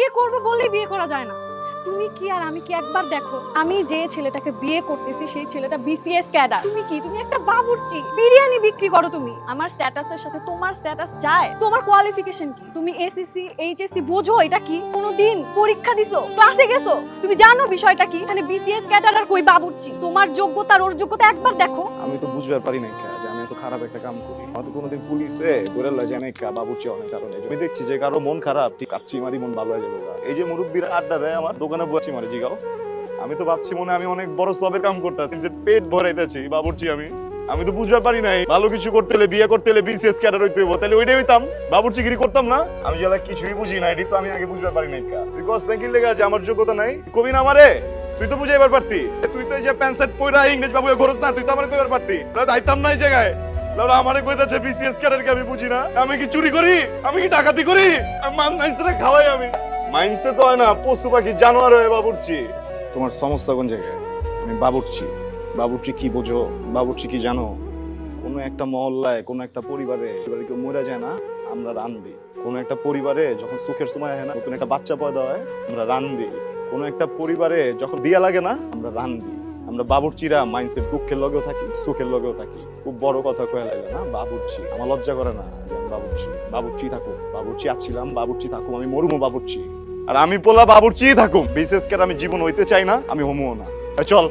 বিয়ে করবে বললেই বিয়ে করা যায় না। তুমি কি আর আমি কি একবার দেখো, আমি যে ছেলেটাকে বিয়ে করতেছি সেই ছেলেটা বিসিএস ক্যাডার। তুমি কি, তুমি একটা বাবুর্চি, বিরিয়ানি বিক্রি করো তুমি। আমার স্ট্যাটাসের সাথে তোমার স্ট্যাটাস যায়? তোমার কোয়ালিফিকেশন কি? তুমি এসএসসি এইচএসসি বোঝো এটা কি? কোনোদিন পরীক্ষা দিছো, ক্লাসে গেছো? তুমি জানো বিষয়টা কি? এখানে বিসিএস ক্যাডার আর কই বাবুর্চি? তোমার যোগ্যতা আর ওর যোগ্যতা একবার দেখো। আমি তো বুঝবার পারি না যে আমি এত খারাপ একটা কাম করি। হয়তো কোনোদিন পুলিশে ধরে লয় যে অনেক বাবুর্চি অনেক কারণে। আমি দেখছি যে কারো মন খারাপ, ঠিক কাচ্চি মারি মন ভালো হয়ে যাবে। এই যে মুরব্বীরা আড্ডা দেয় আমার দোকানে বসে মারি জিগাও, আমি তো ভাবছি মনে আমি অনেক বড় সবের কাম করতেছি, যে পেট ভরাইতেছি বাবুর্চি। আমি তো বুঝবার পারি নাই ভালো কিছু করতে হলে, বিয়ে করতে হলে বিসিএস ক্যাডার হইতে হবে, তাহলে ওইটাই হইতাম, বাবুর্চিগিরি করতাম না। আমি যারা কিছুই বুঝি না, এটি তো আমি আগে বুঝবার পারি নাই। তুই কস নাকি লেগে আছে আমার যোগ্যতা নাই, কবি না আমারে, তুই তো বুঝাইবার পারতি। তুই তো এই যে প্যান্ট শার্ট পয়রা ইংরেজ বাবু ঘরস না, তুই তো আমারে কইবার পারতি। যাইতাম না এই জায়গায়। আমারে কইতাছে বিসিএস ক্যাডার কে আমি বুঝি না। আমি কি চুরি করি? আমি কি ডাকাতি করি? মাইন্সে খাওয়াই আমি। মাইন্সে তো হয় না, পশু পাখি জানোয়ার হয়ে বাবুর্চি। তোমার সমস্যা কোন জায়গায়? আমি বাবুর্চি। বাবুর্চি কি বোঝো? বাবুর্চি কি জানো? কোনো একটা মহল্লায়, কোনো একটা পরিবারে কেউ মরে যায় না, আমরা রান দিই। কোনো একটা পরিবারে যখন সুখের সময় হয় না, নতুন একটা বাচ্চা পয়দা হয়, আমরা রান দিই। কোনো একটা পরিবারে যখন বিয়া লাগে না, আমরা রান দিই। আমরা বাবুর্চিরা মাইন্ডসেট দুঃখের লগেও থাকি, সুখের লগেও থাকি। খুব বড় কথা কয়ে লাগে না বাবুর্চি। আমার লজ্জা করে না যে আমি বাবুর্চি। বাবুর্চি থাকুক, বাবুর্চি আছিলাম, বাবুর্চি থাকুক, আমি মরুমো বাবুর্চি। আর আমি পোলা বাবুর্চি থাকুক। বিশেষ করে আমি জীবন হইতে চাই না, আমি হমুও না। চল।